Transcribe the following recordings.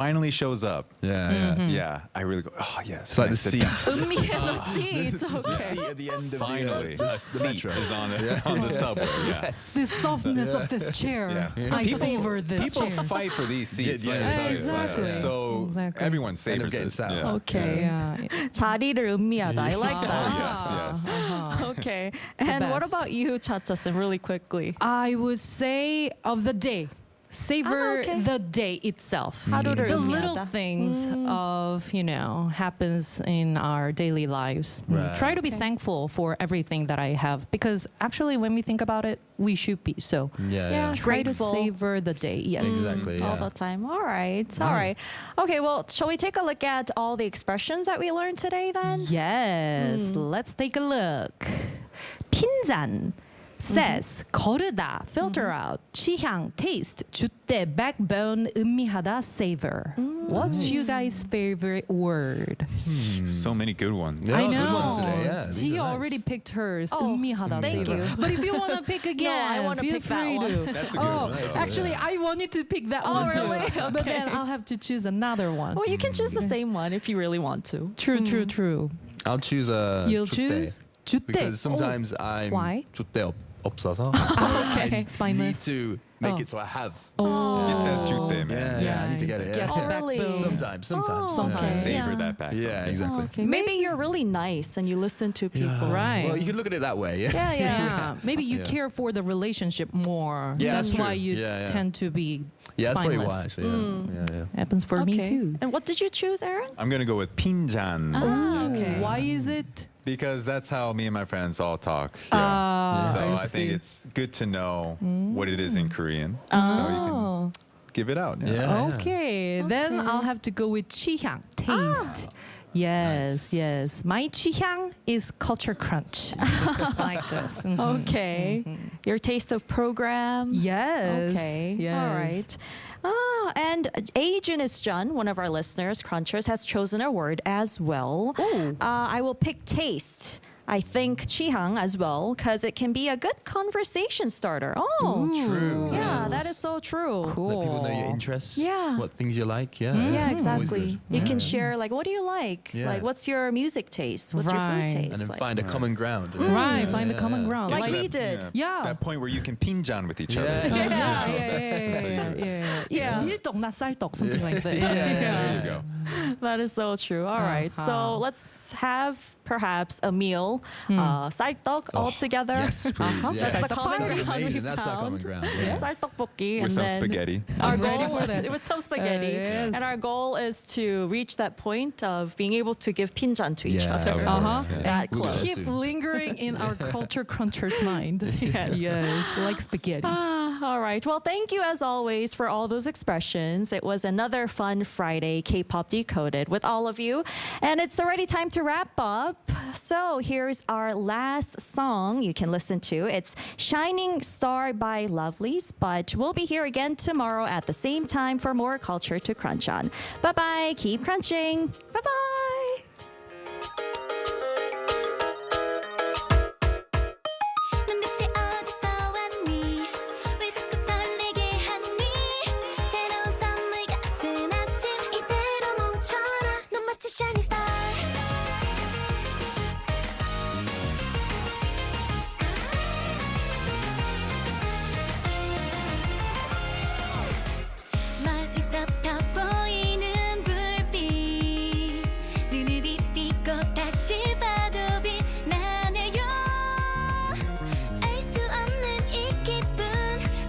finally shows up. Yeah. I really go, oh yes. It's like the seat. 의미에서 seat. The Okay. seat at the end of Finally, the a seat metro. is on the subway. Yeah. The softness of this chair. Yeah. I favor this People chair. fight for these seats. Yeah, let me tell you. exactly. So Exactly. everyone End up savors getting it. sour. Yeah. Okay. Yeah. 자리를 의미하다. I like that. Yes. Okay. And what best. about you, Cha-cha-sim, really quickly? I would say of the day. Savor okay. the day itself. 하루를 The 의미하다. little things of, happens in our daily lives. Right. Try to be thankful for everything that I have because actually when we think about it, we should be. So Yeah. try to Grateful. savor the day. Yes. Exactly. All Yeah. the time. All right. All right. Okay, well, shall we take a look at all the expressions that we learned today then? Yes. Let's take a look. 핀잔 says 거르다, filter out, 취향, taste, 줏대, backbone, 음미하다, savor. What's you guys' favorite word? So many good ones. Yeah, I know. good ones today. Yeah, these Tia are nice. already picked hers. Oh, 음미하다, thank savor. you. But if you want to pick again, I wanna feel pick that free one. to. That's a good one. That's a good Actually, I wanted to pick that one too. really? But then I'll have to choose another one. Well, you can choose the same one if you really want to. True. I'll choose a You'll 줏대. choose 줏대. Because sometimes I'm Why? 줏대 없어서. Okay. I Spineless. need to make it so I have. Get that 쭈대, man. Yeah, I need to get it. Get Yeah. the Early. backbone. Sometimes. Sometimes. Yeah. Savor Yeah. that back. Yeah, exactly. Okay. Maybe you're really nice and you listen to people. Right. Well, you could look at it that way. Yeah, Yeah, maybe you Yeah. care for the relationship more. Yeah, That's that's why true. you Yeah. tend to be Yeah, that's probably spineless. why. Actually, yeah. Happens for me Okay. too. And what did you choose, Aaron? I'm gonna go with 핀잔. Okay. Why is it? Because that's how me and my friends all talk. Yeah. So I I think see. it's good to know what it is in Korean. So you can give it out. Yeah. Okay, then I'll have to go with 취향, taste. Yes. My 취향 is culture crunch. Like this. Okay. Your taste of program. Yes. Okay. Yes. All right. And Ajun one of our listeners, Crunchers, has chosen a word as well. I will pick taste. I think 취향 as well because it can be a good conversation starter. Oh, True. yeah, that is so true. Cool. Let people know your interests. Yeah. What things you like. Yeah. Yeah, Always exactly. good. You can share like, what do you like? Yeah. Like, what's your music taste? What's your Right. food And taste? And then Like, find a common ground. Right, find the common ground. Like Get to we that- did. Yeah. That point where you can 핀잔 with each other. Yeah. It's Yeah. 밀떡, not 쌀떡, something like that. There you go. That is so true. All right. So Uh-huh. let's have perhaps a meal, 쌀떡 all together. Yes, please. Yeah. That's the common Sounds ground we amazing. That's the common found. ground. Yeah. 쌀떡볶이 With and some then spaghetti. Our I'm ready goal, for that. It was some spaghetti. Yes. And our goal is to reach that point of being able to give 핀잔 to each Yeah, other. of Uh-huh. course, yeah. That We'll close. go Keep soon. lingering in our culture cruncher's mind. Yes, like spaghetti. All right. Well, thank you as always for all those expressions. It was another fun Friday K-pop Decoded with all of you. And it's already time to wrap up. So here's our last song you can listen to. It's Shining Star by Lovelies. But we'll be here again tomorrow at the same time for more culture to crunch on. Bye-bye. Keep crunching. Bye-bye. 넌 대체 어디서 왔니? 왜 자꾸 설레게 하니? 새로운 선물 같은 아침 이대로 멈춰라 넌 마치 shining star 멀리서부터 보이는 불빛 눈을 비비고 다시 봐도 빛나네요 알 수 없는 이 기분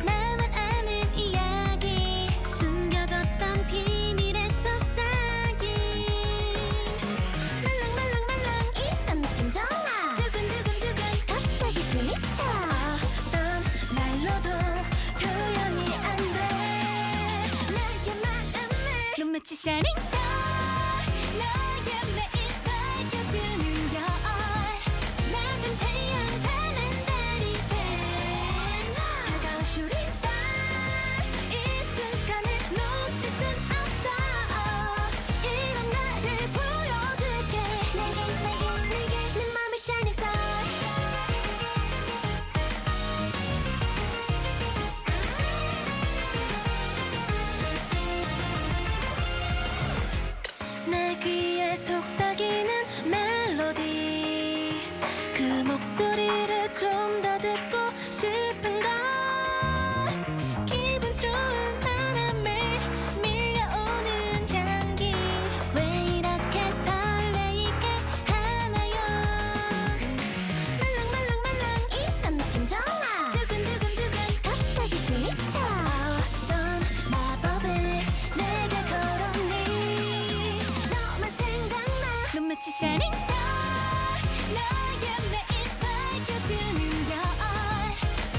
나만 아는 이야기 숨겨뒀던 비밀의 속삭임 말랑말랑말랑 이런 느낌 좋아 두근두근두근 갑자기 숨이 차 어떤 말로도 표현이 안돼 나의 마음을 넌 마치 shining star 너의 매일 밝혀주는 별 낮은 태양 파는 달이 돼 다가올 shooting star 이 순간을 놓칠 순 없어 이런 나를 보여줄게 내게 내 맘의 shining star 속삭이는 멜로디 그 목소리를 좀 더 듣고 싶은걸 기분 좋은 바람에 밀려오는 향기 왜 이렇게 설레이게 하나요 말랑말랑말랑 이런 느낌 좋아 두근두근두근 갑자기 숨이 차 어떤 마법을 내가 걸었니 너만 생각나 눈빛이 shining star 너의 매일 밝혀주는 별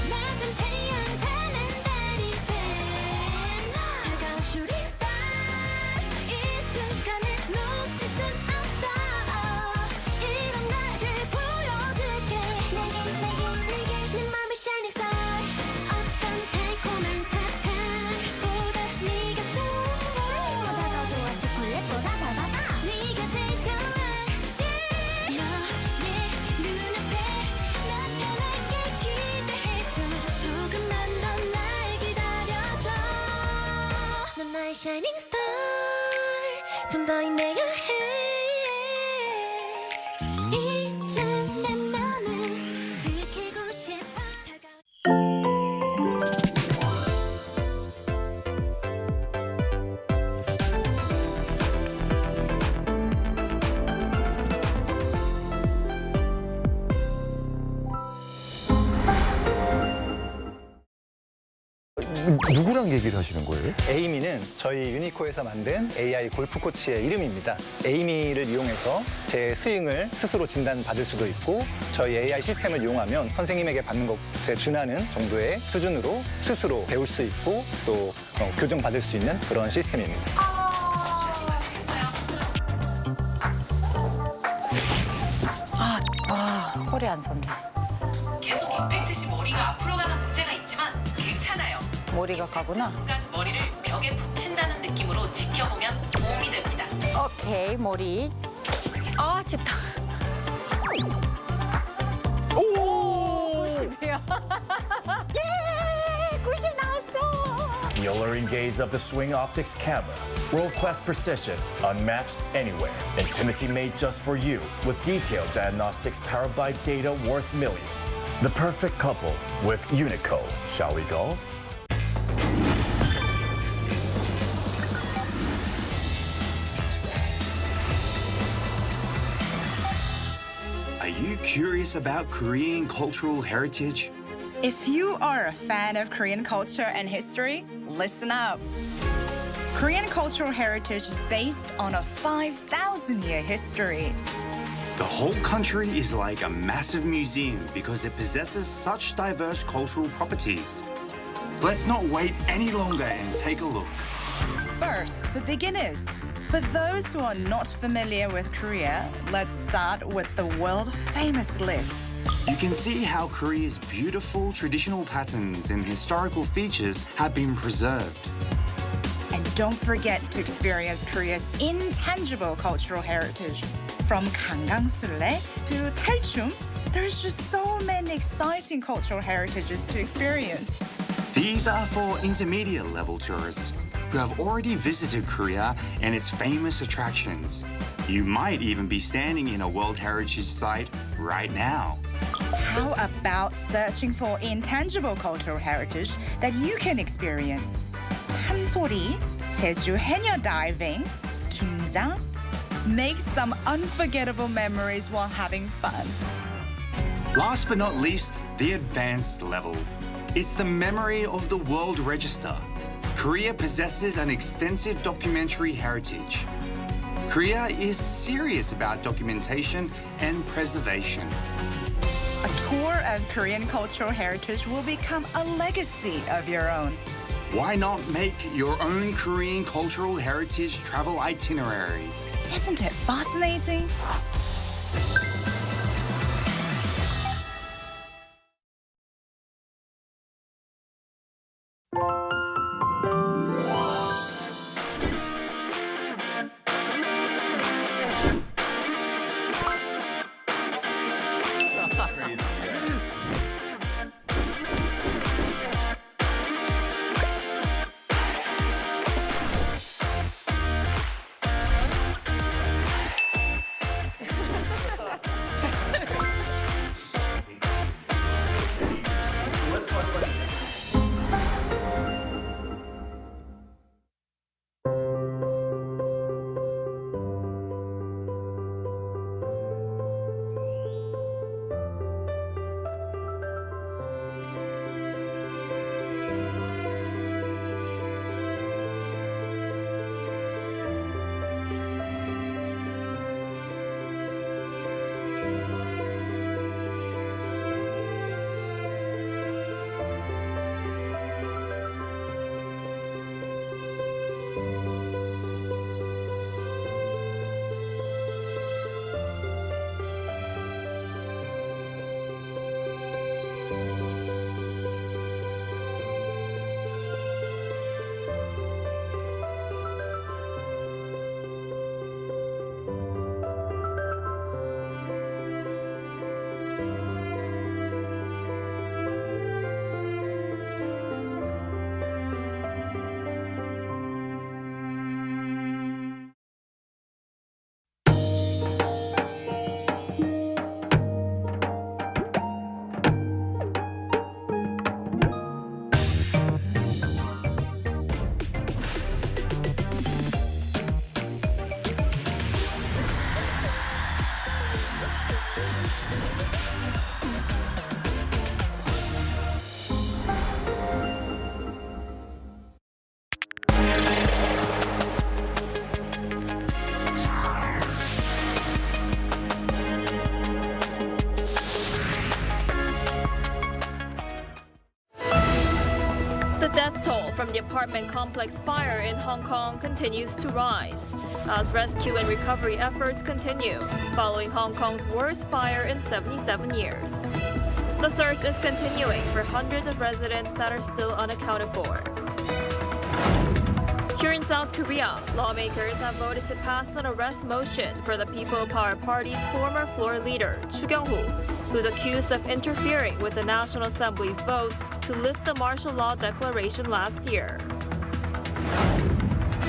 낮은 태양 파는 달이 돼 다가온 shooting star 이 순간을 놓칠 순 없어 이런 나를 보여줄게 내게 내 맘의 shining star 어떤 달콤한 사탕보다 네가 좋아 젤리보다 더 좋아 초콜릿보다 더 네가 제일 좋아 너의 눈앞에 나타날게 기대해줘 조금만 더 날 기다려줘 넌 나의 shining star 좀 더 힘내야 해 이제 내 맘을 들키고 싶어 누구랑 얘기를 하시는 거예요? 에이미는 저희 유니코에서 만든 AI 골프 코치의 이름입니다. 에이미를 이용해서 제 스윙을 스스로 진단받을 수도 있고 저희 AI 시스템을 이용하면 선생님에게 받는 것에 준하는 정도의 수준으로 스스로 배울 수 있고 또 교정받을 수 있는 그런 시스템입니다. 허리 안 섰네. 계속 임팩트시 머리가 앞으로 가는 문제가 있지만 괜찮아요. 머리가 가구나. 순간 머리를 벽에 붙인다는 느낌으로 지켜보면 도움이 됩니다. 오케이, 머리. 아, 진짜. The alluring gaze of the Swing Optics camera. World-class precision, unmatched anywhere. Intimacy made just for you, with detailed diagnostics powered by data worth millions. The perfect couple with Unico. Shall we golf? Are you curious about Korean cultural heritage? If you are a fan of Korean culture and history, listen up. Korean cultural heritage is based on a 5,000-year history. The whole country is like a massive museum because it possesses such diverse cultural properties. Let's not wait any longer and take a look. First, for beginners. For those who are not familiar with Korea, let's start with the world-famous list. You can see how Korea's beautiful traditional patterns and historical features have been preserved. And don't forget to experience Korea's intangible cultural heritage. From Gangangsule to Talchum, there's just so many exciting cultural heritages to experience. These are for intermediate level tourists who have already visited Korea and its famous attractions. You might even be standing in a World Heritage Site right now. How about searching for intangible cultural heritage that you can experience? 한소리, 제주 해녀 diving, 김장. Make some unforgettable memories while having fun. Last but not least, the advanced level. It's the memory of the World Register. Korea possesses an extensive documentary heritage. Korea is serious about documentation and preservation. A tour of Korean cultural heritage will become a legacy of your own. Why not make your own Korean cultural heritage travel itinerary? Isn't it fascinating? apartment complex fire in Hong Kong continues to rise as rescue and recovery efforts continue following Hong Kong's worst fire in 77 years. The search is continuing for hundreds of residents that are still unaccounted for. Here in South Korea, lawmakers have voted to pass an arrest motion for the People Power Party's former floor leader, Chu Kyung-ho, who's accused of interfering with the National Assembly's vote to lift the martial law declaration last year.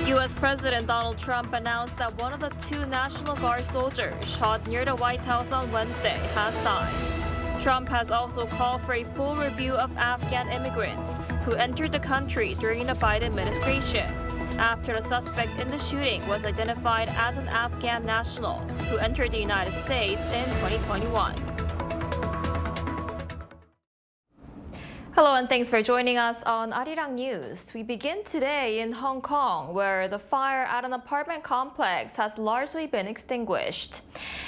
U.S. President Donald Trump announced that one of the 2 National Guard soldiers shot near the White House on Wednesday has died. Trump has also called for a full review of Afghan immigrants who entered the country during the Biden administration, after the suspect in the shooting was identified as an Afghan national who entered the United States in 2021. Hello and thanks for joining us on Arirang News. We begin today in Hong Kong, where the fire at an apartment complex has largely been extinguished.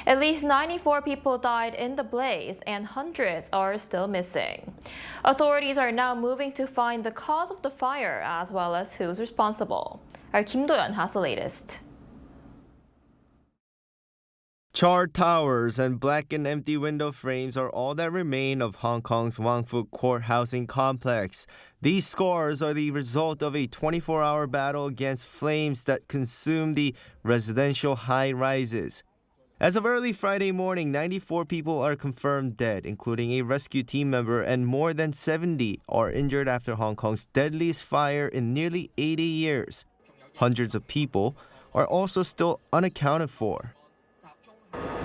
At least 94 people died in the blaze and hundreds are still missing. Authorities are now moving to find the cause of the fire as well as who's responsible. Our Kim Do-yeon has the latest. Charred towers and blackened empty window frames are all that remain of Hong Kong's Wang Fuk Court housing complex. These scars are the result of a 24-hour battle against flames that consumed the residential high-rises. As of early Friday morning, 94 people are confirmed dead, including a rescue team member, and more than 70 are injured after Hong Kong's deadliest fire in nearly 80 years. Hundreds of people are also still unaccounted for.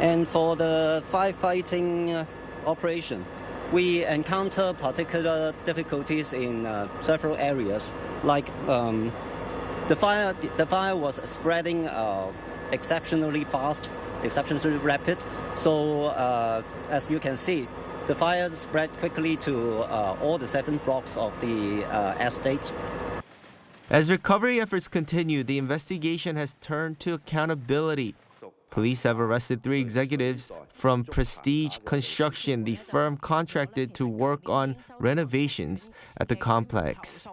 And for the firefighting operation, we encounter particular difficulties in several areas. Like the fire was spreading exceptionally fast, exceptionally rapid. So as you can see, the fire spread quickly to all the 7 blocks of the estate. As recovery efforts continue, the investigation has turned to accountability. Police have arrested 3 executives from Prestige Construction, the firm contracted to work on renovations at the complex.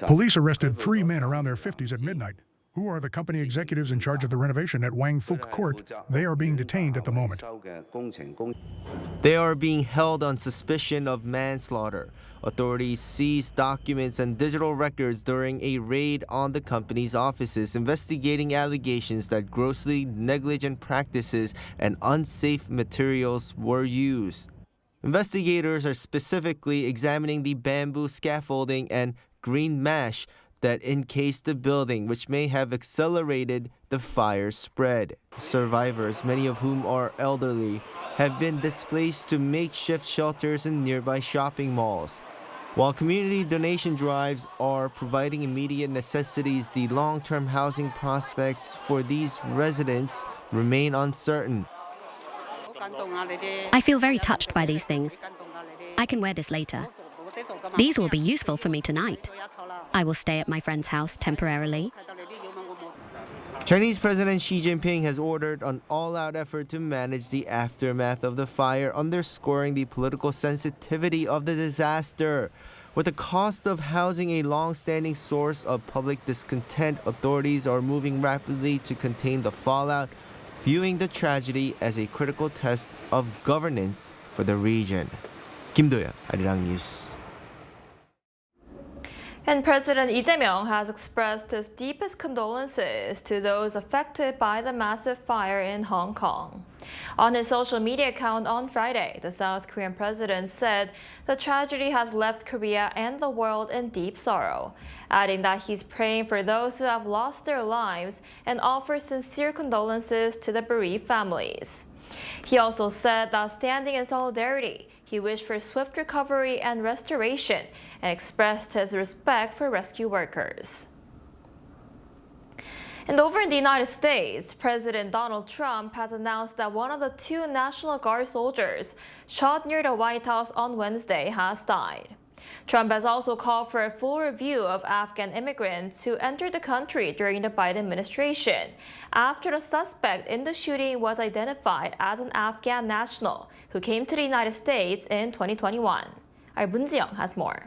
Police arrested 3 men around their 50s at midnight. Who are the company executives in charge of the renovation at Wang Fuk Court? They are being detained at the moment. They are being held on suspicion of manslaughter. Authorities seized documents and digital records during a raid on the company's offices, investigating allegations that grossly negligent practices and unsafe materials were used. Investigators are specifically examining the bamboo scaffolding and green mesh that encased the building, which may have accelerated the fire's spread. Survivors, many of whom are elderly, have been displaced to makeshift shelters in nearby shopping malls. While community donation drives are providing immediate necessities, the long-term housing prospects for these residents remain uncertain. I feel very touched by these things. I can wear this later. These will be useful for me tonight. I will stay at my friend's house temporarily. Chinese President Xi Jinping has ordered an all-out effort to manage the aftermath of the fire, underscoring the political sensitivity of the disaster. With the cost of housing a long-standing source of public discontent, authorities are moving rapidly to contain the fallout, viewing the tragedy as a critical test of governance for the region. Kim Do-yeon, Arirang News. And President Lee Jae-myung has expressed his deepest condolences to those affected by the massive fire in Hong Kong. On his social media account on Friday, the South Korean president said the tragedy has left Korea and the world in deep sorrow, adding that he's praying for those who have lost their lives and offers sincere condolences to the bereaved families. He also said that standing in solidarity, he wished for swift recovery and restoration and expressed his respect for rescue workers. And over in the United States, President Donald Trump has announced that one of the 2 National Guard soldiers shot near the White House on Wednesday has died. Trump has also called for a full review of Afghan immigrants who entered the country during the Biden administration, after the suspect in the shooting was identified as an Afghan national who came to the United States in 2021. Our Moon Ji-young has more.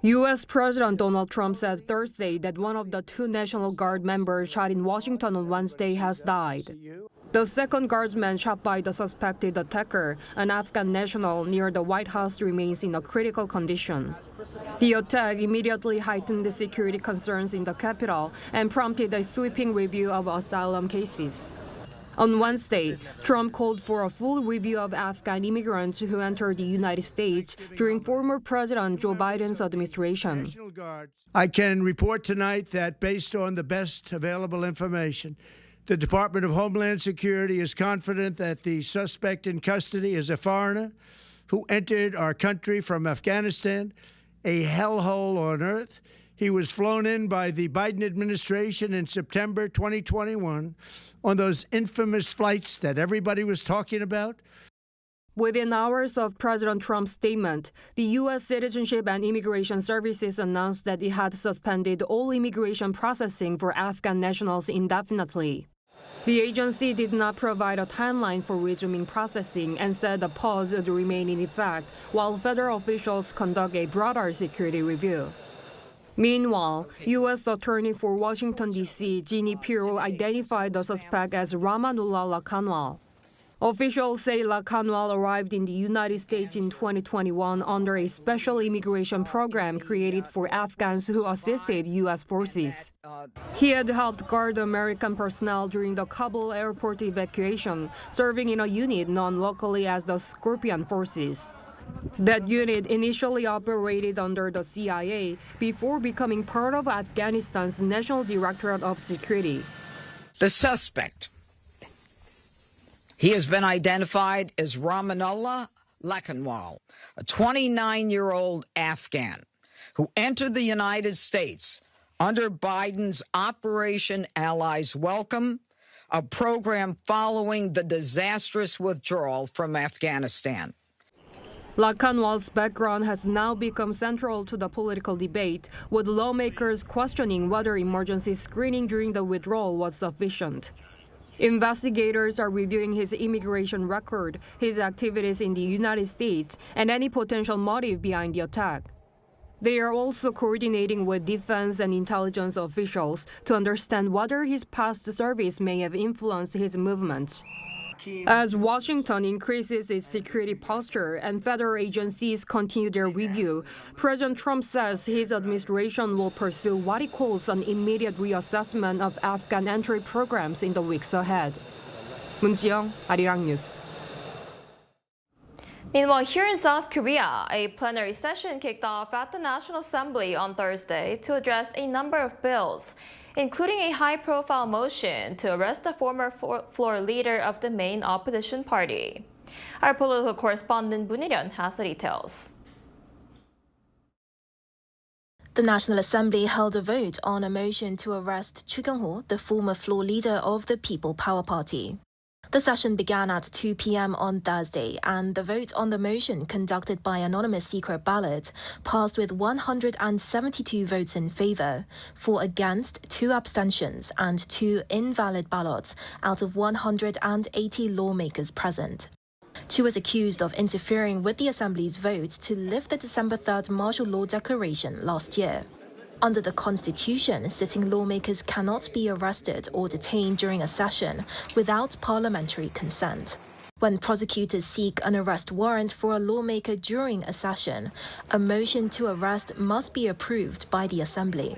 U.S. President Donald Trump said Thursday that one of the two National Guard members shot in Washington on Wednesday has died. The second guardsman shot by the suspected attacker, an Afghan national near the White House, remains in a critical condition. The attack immediately heightened the security concerns in the capital and prompted a sweeping review of asylum cases. On Wednesday, Trump called for a full review of Afghan immigrants who entered the United States during former President Joe Biden's administration. I can report tonight that based on the best available information, the Department of Homeland Security is confident that the suspect in custody is a foreigner who entered our country from Afghanistan, a hellhole on earth. He was flown in by the Biden administration in September 2021 on those infamous flights that everybody was talking about. Within hours of President Trump's statement, the U.S. Citizenship and Immigration Services announced that it had suspended all immigration processing for Afghan nationals indefinitely. The agency did not provide a timeline for resuming processing and said the pause would remain in effect while federal officials conduct a broader security review. Meanwhile, U.S. Attorney for Washington, D.C., Jeannie Pirro identified the suspect as Ramanullah Lakanwal. Officials say Lakanwal arrived in the United States in 2021 under a special immigration program created for Afghans who assisted U.S. forces. He had helped guard American personnel during the Kabul airport evacuation, serving in a unit known locally as the Scorpion Forces. That unit initially operated under the CIA before becoming part of Afghanistan's National Directorate of Security. The suspect, he has been identified as Ramanullah Lakanwal, a 29-year-old Afghan who entered the United States under Biden's Operation Allies Welcome, a program following the disastrous withdrawal from Afghanistan. Lakanwal's background has now become central to the political debate, with lawmakers questioning whether emergency screening during the withdrawal was sufficient. Investigators are reviewing his immigration record, his activities in the United States, and any potential motive behind the attack. They are also coordinating with defense and intelligence officials to understand whether his past service may have influenced his movements. As Washington increases its security posture and federal agencies continue their review, President Trump says his administration will pursue what he calls an immediate reassessment of Afghan entry programs in the weeks ahead. 문지영, Arirang News. Meanwhile, here in South Korea, a plenary session kicked off at the National Assembly on Thursday to address a number of bills, including a high-profile motion to arrest the former floor leader of the main opposition party. Our political correspondent Boon Il-yeon has the details. The National Assembly held a vote on a motion to arrest Chu Kyung-ho, the former floor leader of the People Power Party. The session began at 2 p.m. on Thursday, and the vote on the motion, conducted by anonymous secret ballot, passed with 172 votes in favor, 4 against, 2 abstentions, and 2 invalid ballots out of 180 lawmakers present. Chu was accused of interfering with the Assembly's vote to lift the December 3rd martial law declaration last year. Under the Constitution, sitting lawmakers cannot be arrested or detained during a session without parliamentary consent. When prosecutors seek an arrest warrant for a lawmaker during a session, a motion to arrest must be approved by the Assembly.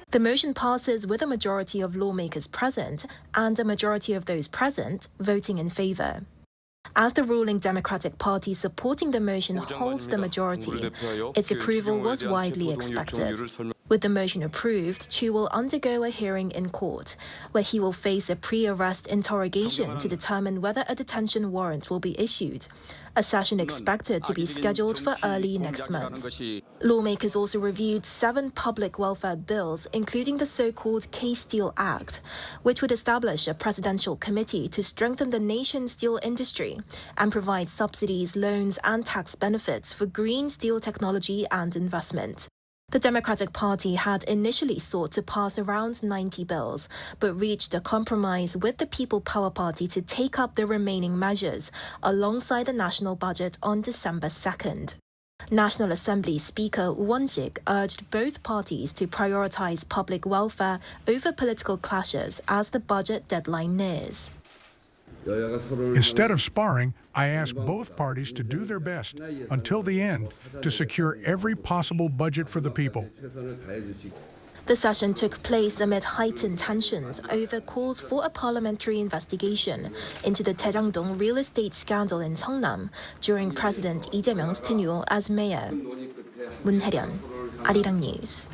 The motion passes with a majority of lawmakers present and a majority of those present voting in favor. As the ruling Democratic Party supporting the motion holds the majority, its approval was widely expected. With the motion approved, Chu will undergo a hearing in court, where he will face a pre-arrest interrogation to determine whether a detention warrant will be issued, a session expected to be scheduled for early next month. Lawmakers also reviewed 7 public welfare bills, including the so-called K-Steel Act, which would establish a presidential committee to strengthen the nation's steel industry and provide subsidies, loans, and tax benefits for green steel technology and investment. The Democratic Party had initially sought to pass around 90 bills, but reached a compromise with the People Power Party to take up the remaining measures alongside the national budget on December 2nd. National Assembly Speaker Won-sik urged both parties to prioritize public welfare over political clashes as the budget deadline nears. Instead of sparring, I ask both parties to do their best until the end to secure every possible budget for the people. The session took place amid heightened tensions over calls for a parliamentary investigation into the Daejang-dong real estate scandal in Seongnam during President Lee Jae-myung's tenure as mayor. 문혜련, Arirang News.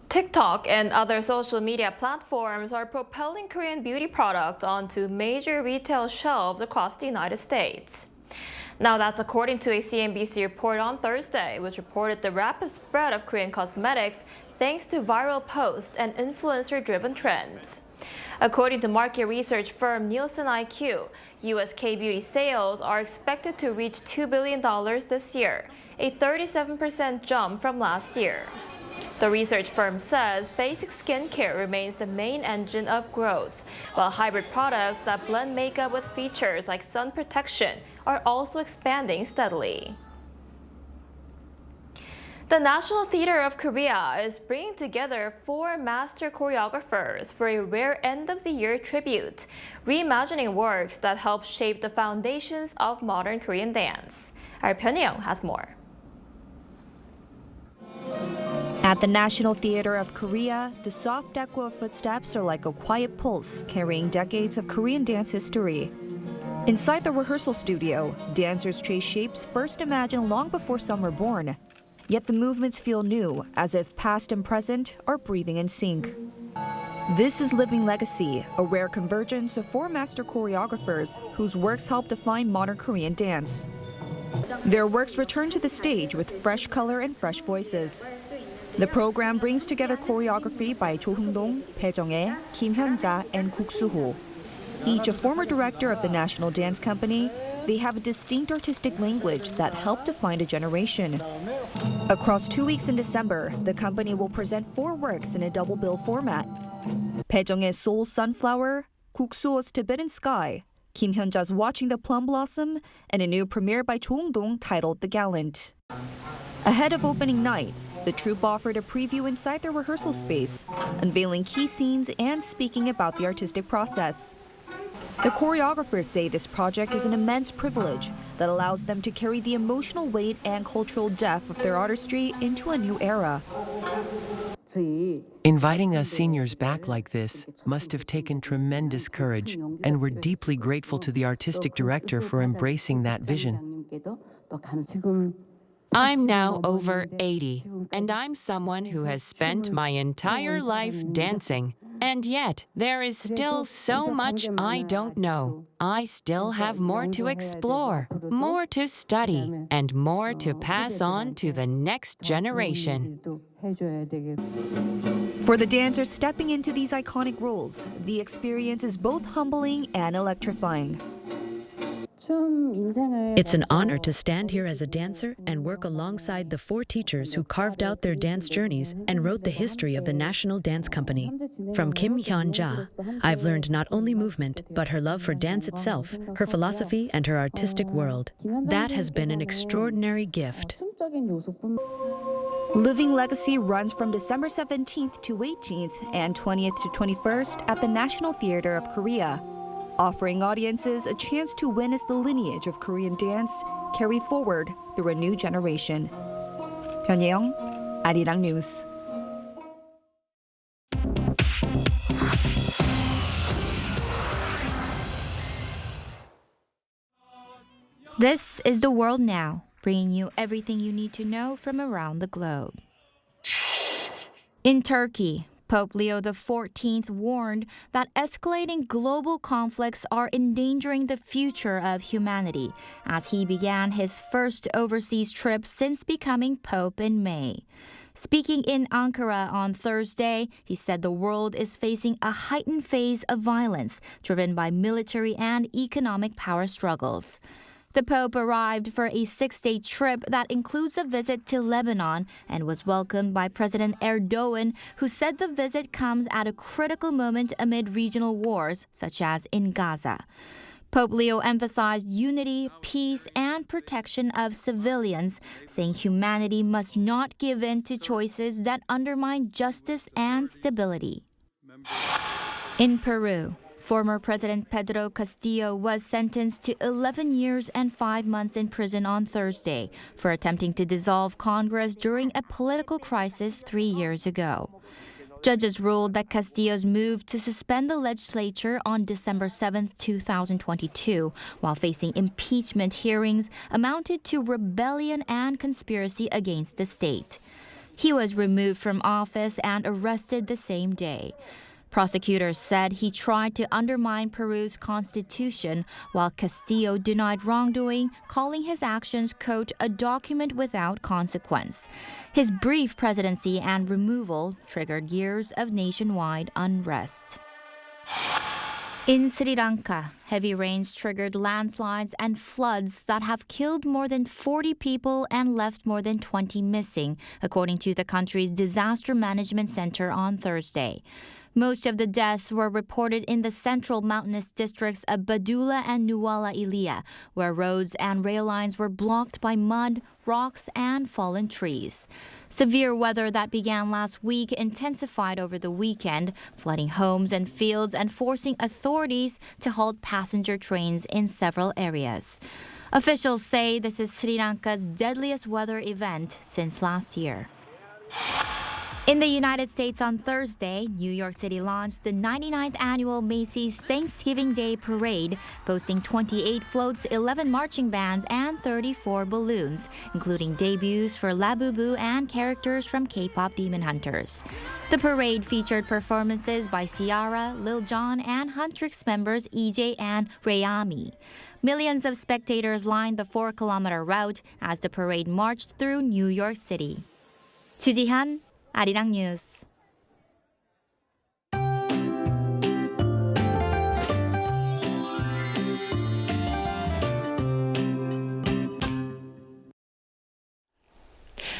TikTok and other social media platforms are propelling Korean beauty products onto major retail shelves across the United States. Now that's according to a CNBC report on Thursday, which reported the rapid spread of Korean cosmetics thanks to viral posts and influencer-driven trends. According to market research firm Nielsen IQ, U.S. K-beauty sales are expected to reach $2 billion this year, a 37% jump from last year. The research firm says basic skincare remains the main engine of growth, while hybrid products that blend makeup with features like sun protection are also expanding steadily. The National Theatre of Korea is bringing together 4 master choreographers for a rare end-of-the-year tribute, reimagining works that help shape the foundations of modern Korean dance. Our Pyeongyang has more. At the National Theatre of Korea, the soft echo of footsteps are like a quiet pulse carrying decades of Korean dance history. Inside the rehearsal studio, dancers trace shapes first imagined long before some were born. Yet the movements feel new, as if past and present are breathing in sync. This is Living Legacy, a rare convergence of 4 master choreographers whose works help define modern Korean dance. Their works return to the stage with fresh color and fresh voices. The program brings together choreography by Cho Hyung-dong, Bae Jung-ae, Kim Hyun-ja, and Guk Soo-ho. Each a former director of the National Dance Company, they have a distinct artistic language that helped define a generation. Across 2 weeks in December, the company will present 4 works in a double bill format. Bae Jung-ae's Soul Sunflower, Guk Soo-ho's Tibetan Sky, Kim Hyun-ja's Watching the Plum Blossom, and a new premiere by Cho Hyung-dong titled The Gallant. Ahead of opening night, the troupe offered a preview inside their rehearsal space, unveiling key scenes and speaking about the artistic process. The choreographers say this project is an immense privilege that allows them to carry the emotional weight and cultural depth of their artistry into a new era. Inviting us seniors back like this must have taken tremendous courage, and we're deeply grateful to the artistic director for embracing that vision. I'm now over 80, and I'm someone who has spent my entire life dancing. And yet, there is still so much I don't know. I still have more to explore, more to study, and more to pass on to the next generation. For the dancers stepping into these iconic roles, the experience is both humbling and electrifying. It's an honor to stand here as a dancer and work alongside the 4 teachers who carved out their dance journeys and wrote the history of the National Dance Company. From Kim Hyun-ja, I've learned not only movement, but her love for dance itself, her philosophy, and her artistic world. That has been an extraordinary gift. Living Legacy runs from December 17th to 18th and 20th to 21st at the National Theatre of Korea, offering audiences a chance to witness the lineage of Korean dance carry forward through a new generation. Pyeongyang, Arirang News. This is The World Now, bringing you everything you need to know from around the globe. In Turkey, Pope Leo XIV warned that escalating global conflicts are endangering the future of humanity as he began his first overseas trip since becoming Pope in May. Speaking in Ankara on Thursday, he said the world is facing a heightened phase of violence driven by military and economic power struggles. The Pope arrived for a 6-day trip that includes a visit to Lebanon and was welcomed by President Erdogan, who said the visit comes at a critical moment amid regional wars, such as in Gaza. Pope Leo emphasized unity, peace, and protection of civilians, saying humanity must not give in to choices that undermine justice and stability. In Peru, former President Pedro Castillo was sentenced to 11 years and 5 months in prison on Thursday for attempting to dissolve Congress during a political crisis 3 years ago. Judges ruled that Castillo's move to suspend the legislature on December 7, 2022, while facing impeachment hearings, amounted to rebellion and conspiracy against the state. He was removed from office and arrested the same day. Prosecutors said he tried to undermine Peru's constitution, while Castillo denied wrongdoing, calling his actions, quote, a document without consequence. His brief presidency and removal triggered years of nationwide unrest. In Sri Lanka, heavy rains triggered landslides and floods that have killed more than 40 people and left more than 20 missing, according to the country's Disaster Management Center on Thursday. Most of the deaths were reported in the central mountainous districts of Badula and Nuwala Ilia, where roads and rail lines were blocked by mud, rocks, and fallen trees. Severe weather that began last week intensified over the weekend, flooding homes and fields and forcing authorities to halt passenger trains in several areas. Officials say this is Sri Lanka's deadliest weather event since last year. In the United States on Thursday, New York City launched the 99th annual Macy's Thanksgiving Day Parade, boasting 28 floats, 11 marching bands, and 34 balloons, including debuts for Labubu and characters from K-pop Demon Hunters. The parade featured performances by Ciara, Lil Jon, and Huntrix members EJ and Rayami. Millions of spectators lined the 4-kilometer route as the parade marched through New York City. 주지한, Arirang News.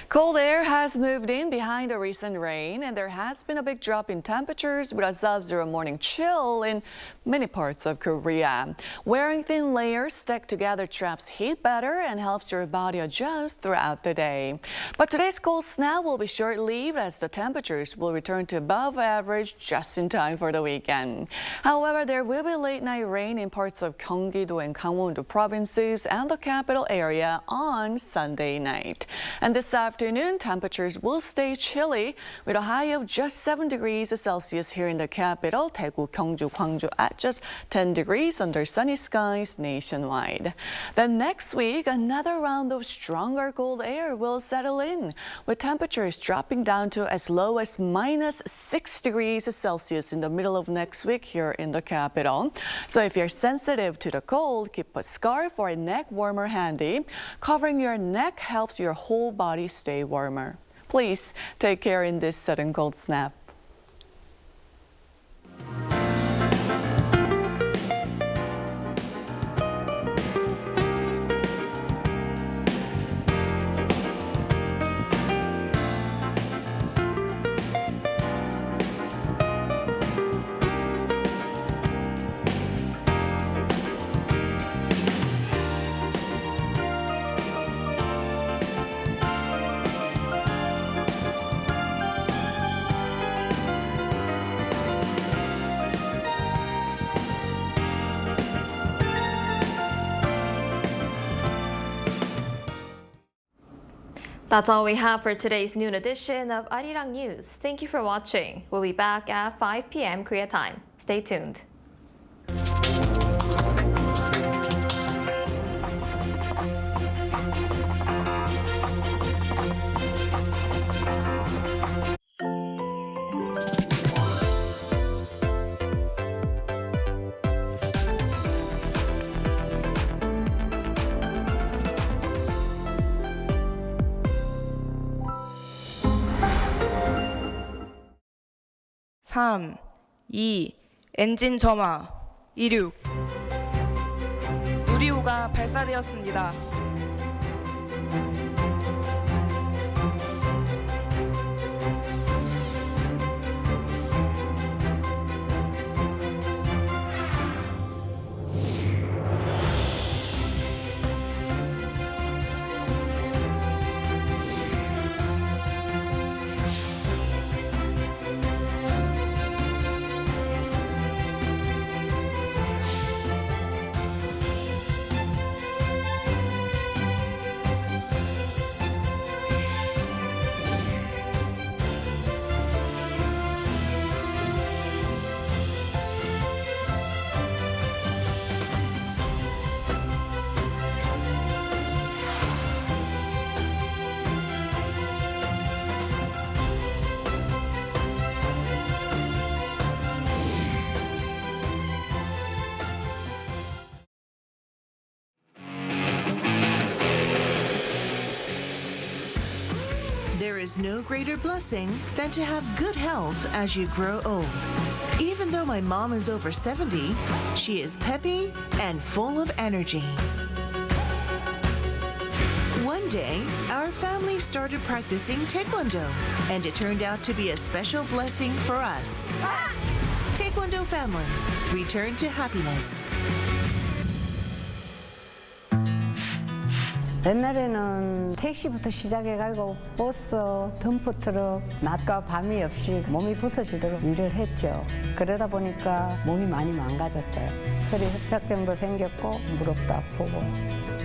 Cold air has moved in behind the recent rain, and there has been a big drop in temperatures with a sub-zero morning chill in many parts of Korea. Wearing thin layers stacked together traps heat better and helps your body adjust throughout the day. But today's cold snap will be short-lived as the temperatures will return to above average just in time for the weekend. However, there will be late-night rain in parts of Gyeonggi-do and Gangwon-do provinces and the capital area on Sunday night. And this afternoon, temperatures will stay chilly with a high of just 7 degrees Celsius here in the capital, Daegu, Gyeongju, Gwangju at just 10 degrees under sunny skies nationwide. Then next week, another round of stronger cold air will settle in, with temperatures dropping down to as low as minus 6 degrees Celsius in the middle of next week here in the capital. So if you're sensitive to the cold, keep a scarf or a neck warmer handy. Covering your neck helps your whole body stay warmer. Please take care in this sudden cold snap. That's all we have for today's noon edition of Arirang News. Thank you for watching. We'll be back at 5 p.m. Korea time. Stay tuned. (3) (2) 엔진 점화 (26) 누리호가 발사되었습니다. There is no greater blessing than to have good health as you grow old. Even though my mom is over 70, she is peppy and full of energy. One day, our family started practicing Taekwondo, and it turned out to be a special blessing for us. Taekwondo family, return to happiness. 옛날에는 택시부터 시작해가지고 버스, 덤프트럭, 낮과 밤이 없이 몸이 부서지도록 일을 했죠. 그러다 보니까 몸이 많이 망가졌어요. 허리 협착증도 생겼고 무릎도 아프고.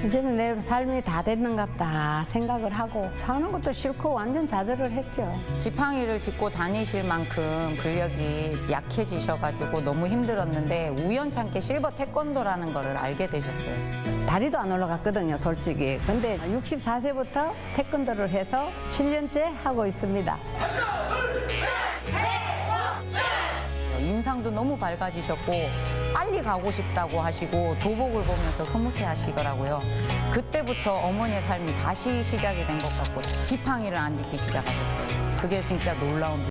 이제는 내 삶이 다 됐는갑다 생각을 하고 사는 것도 싫고 완전 좌절을 했죠. 지팡이를 짚고 다니실 만큼 근력이 약해지셔가지고 너무 힘들었는데 우연찮게 실버 태권도라는 거를 알게 되셨어요. 다리도 안 올라갔거든요, 솔직히. 근데 64세부터 태권도를 해서 7년째 하고 있습니다. 인상도 너무 밝아지셨고 빨리 가고 싶다고 하시고 도복을 보면서 흐뭇해 하시더라고요. 그때부터 어머니의 삶이 다시 시작이 된 것 같고 지팡이를 안 짚기 시작하셨어요. 그게 진짜 놀라운